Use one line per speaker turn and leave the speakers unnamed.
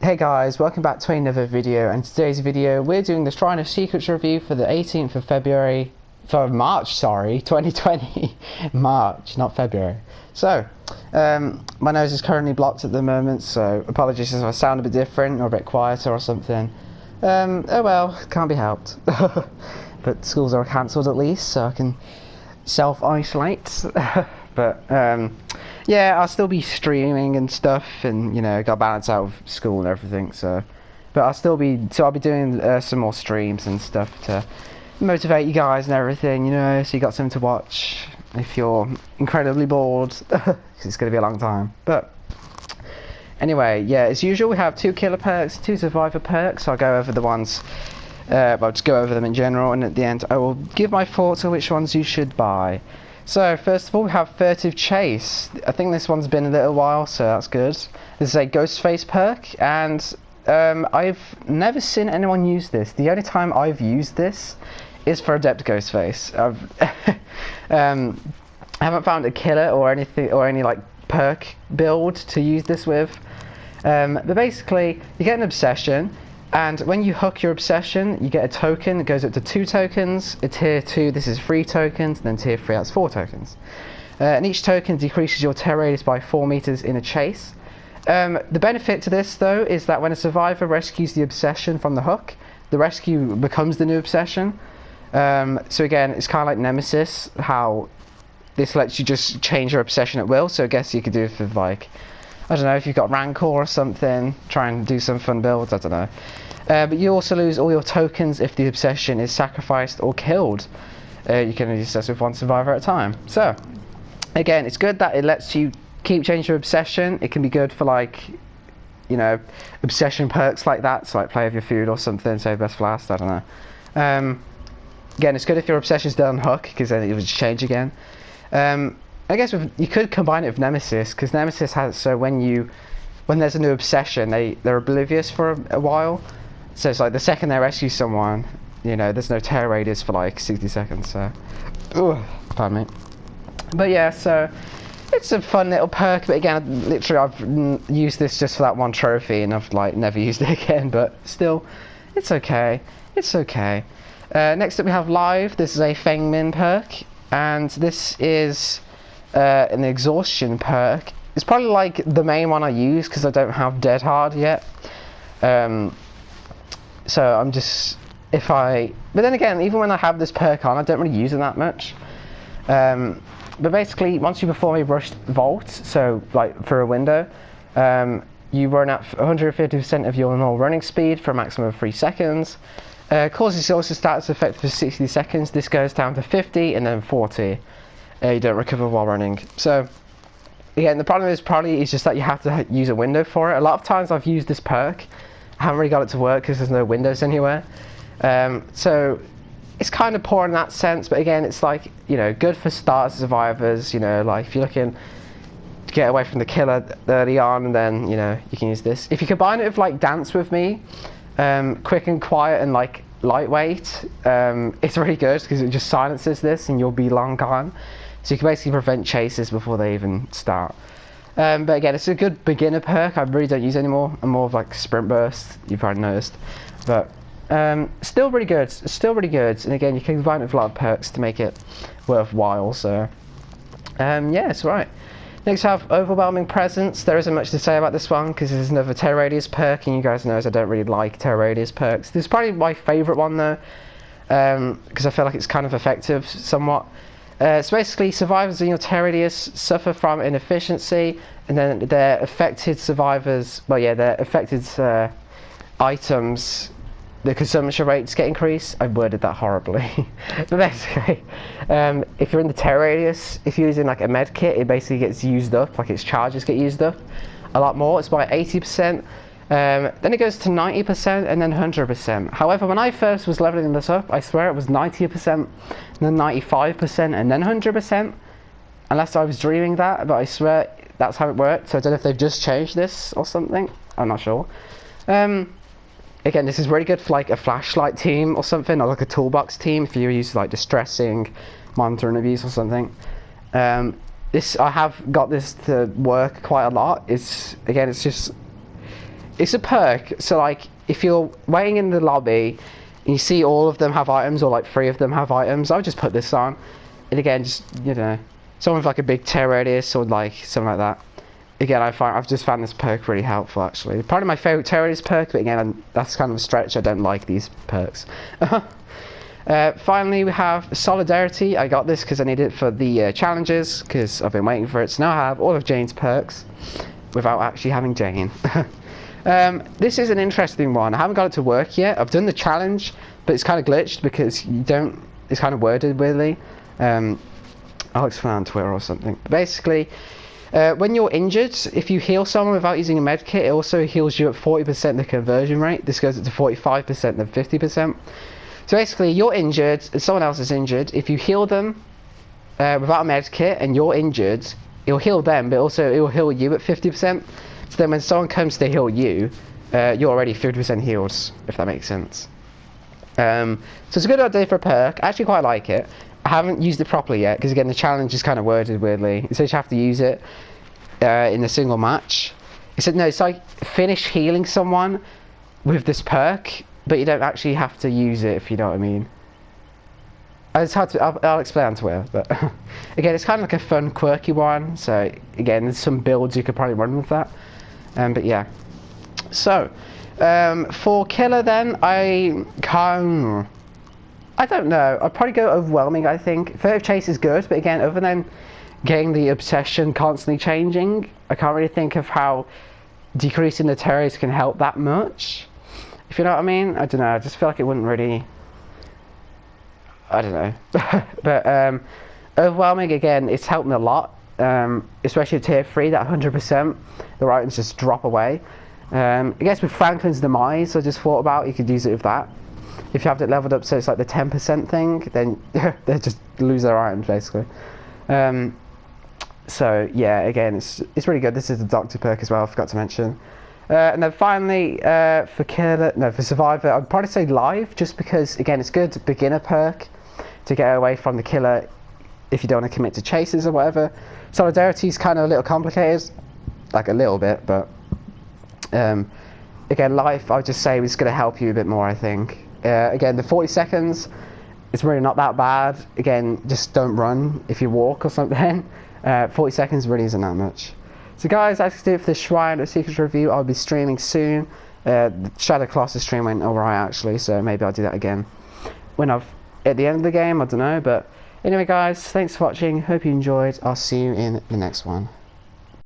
Hey guys, welcome back to another video, and today's video we're doing the Shrine of Secrets review for the 18th of March, 2020. March, not February. So, my nose is currently blocked at the moment, so apologies if I sound a bit different or a bit quieter or something. Oh well, can't be helped. But schools are cancelled at least, so I can self-isolate. But yeah, I'll still be streaming and stuff, and got to balance out with school and everything. So, but I'll be doing some more streams and stuff to motivate you guys and everything. So you got something to watch if you're incredibly bored, because it's going to be a long time. But anyway, yeah, as usual, we have 2 killer perks, 2 survivor perks. I'll go over the ones. I'll just go over them in general, and at the end, I will give my thoughts on which ones you should buy. So, first of all, we have Furtive Chase. I think this one's been a little while, so that's good. This is a ghost face perk, and I've never seen anyone use this. The only time I've used this is for Adept Ghost Face. I haven't found a killer or anything, or any like perk build to use this with. But basically, you get an obsession, and when you hook your obsession, you get a token. It goes up to 2 tokens. A tier 2, this is 3 tokens, and then tier 3, that's 4 tokens. And each token decreases your tear radius by 4 meters in a chase. The benefit to this, though, is that when a survivor rescues the obsession from the hook, the rescue becomes the new obsession. So again, it's kind of like Nemesis, how this lets you just change your obsession at will. So I guess you could do it with, like, I don't know, if you've got Rancor or something, try and do some fun builds, I don't know. But you also lose all your tokens if the obsession is sacrificed or killed. You can only use this with 1 survivor at a time. So, again, it's good that it lets you keep changing your obsession. It can be good for, like, obsession perks like that, so like play with your food or something, save best for last, I don't know. Again, it's good if your obsession's done hook, because then it would change again. I guess you could combine it with Nemesis, because Nemesis has, so when there's a new obsession, they're oblivious for a while. So it's like the second they rescue someone, there's no tear radius for like 60 seconds, so pardon me. But yeah, so it's a fun little perk, but again, literally I've used this just for that 1 trophy, and I've like never used it again, but still, it's okay. It's okay. Next up we have Live. This is a Fengmin perk, and this is an exhaustion perk. It's probably like the main one I use because I don't have Dead Hard yet. So I'm just, but then again, even when I have this perk on, I don't really use it that much. But basically, once you perform a rushed vault, so like for a window, you run at 150% of your normal running speed for a maximum of 3 seconds. Causes also status effect for 60 seconds. This goes down to 50 and then 40. You don't recover while running. So again, the problem is probably just that you have to use a window for it. A lot of times I've used this perk, I haven't really got it to work because there's no windows anywhere. So it's kind of poor in that sense, but again, it's like, good for starter survivors, like if you're looking to get away from the killer early on, and then, you can use this. If you combine it with like Dance With Me, quick and quiet and like lightweight, it's really good because it just silences this and you'll be long gone. So you can basically prevent chases before they even start. But again, it's a good beginner perk. I really don't use it anymore. I'm more of like Sprint Burst, you've probably noticed. But still really good. Still really good. And again, you can combine it with a lot of perks to make it worthwhile. So yeah, it's right. Next, I have Overwhelming Presence. There isn't much to say about this one because this is another tear radius perk, and you guys know I don't really like tear radius perks. This is probably my favourite one though, because I feel like it's kind of effective somewhat. So basically, survivors in your tear radius suffer from inefficiency, and then their affected survivors, their affected items, the consumption rates get increased. I worded that horribly. But basically, if you're in the tear radius, if you're using like a med kit, it basically gets used up, like its charges get used up a lot more. It's by 80%. Then it goes to 90% and then 100%. However, when I first was leveling this up, I swear it was 90%, and then 95%, and then 100%. Unless I was dreaming that, but I swear that's how it worked. So I don't know if they've just changed this or something. I'm not sure. Again, this is really good for like a flashlight team or something, or like a toolbox team if you're used to like distressing, monitoring abuse or something. I have got this to work quite a lot. It's just it's a perk. So like, if you're waiting in the lobby and you see all of them have items, or like 3 of them have items, I would just put this on. And again, just, you know, someone with like a big tear radius or like something like that. Again, I've just found this perk really helpful actually. Probably my favourite tear radius perk, but again, that's kind of a stretch. I don't like these perks. Finally, we have Solidarity. I got this because I need it for the challenges, because I've been waiting for it. So now I have all of Jane's perks without actually having Jane. This is an interesting one. I haven't got it to work yet. I've done the challenge, but it's kind of glitched because you don't. It's kind of worded weirdly. I'll explain on Twitter or something. But basically, when you're injured, if you heal someone without using a med kit, it also heals you at 40% the conversion rate. This goes up to 45% then 50%. So basically, you're injured and someone else is injured. If you heal them without a med kit and you're injured, it'll heal them, but also it will heal you at 50%. So then when someone comes to heal you, you're already 50% healed, if that makes sense. So it's a good idea for a perk. I actually quite like it. I haven't used it properly yet, because again, the challenge is kind of worded weirdly. It says you have to use it in a single match. It said, no, it's like finish healing someone with this perk, but you don't actually have to use it, if you know what I mean. It's hard to, I'll explain on Twitter, but again, it's kind of like a fun, quirky one. So again, there's some builds you could probably run with that. But yeah. So for killer, then I don't know. I'd probably go overwhelming. I think Furtive Chase is good, but again, other than getting the obsession constantly changing, I can't really think of how decreasing the terrors can help that much. If you know what I mean, I don't know. I just feel like it wouldn't really. I don't know. But overwhelming, again, it's helped me a lot. Especially tier 3, that 100%, the items just drop away. I guess with Franklin's Demise, I just thought about you could use it with that. If you have it leveled up so it's like the 10% thing, then they just lose their items basically. So yeah, again, it's really good. This is the Doctor perk as well, I forgot to mention. And then finally, for Survivor, I'd probably say Live, just because again, it's good beginner perk to get away from the killer if you don't want to commit to chases or whatever. Solidarity is kind of a little complicated, like a little bit, but again, Life, I would just say, is going to help you a bit more, I think. Again, the 40 seconds, it's really not that bad. Again, just don't run if you walk or something. 40 seconds really isn't that much. So guys, that's it for the Shrine of Secrets review. I'll be streaming soon. The Shadow Colossus stream went alright actually, so maybe I'll do that again when at the end of the game, I don't know. But anyway guys, thanks for watching, hope you enjoyed. I'll see you in the next one.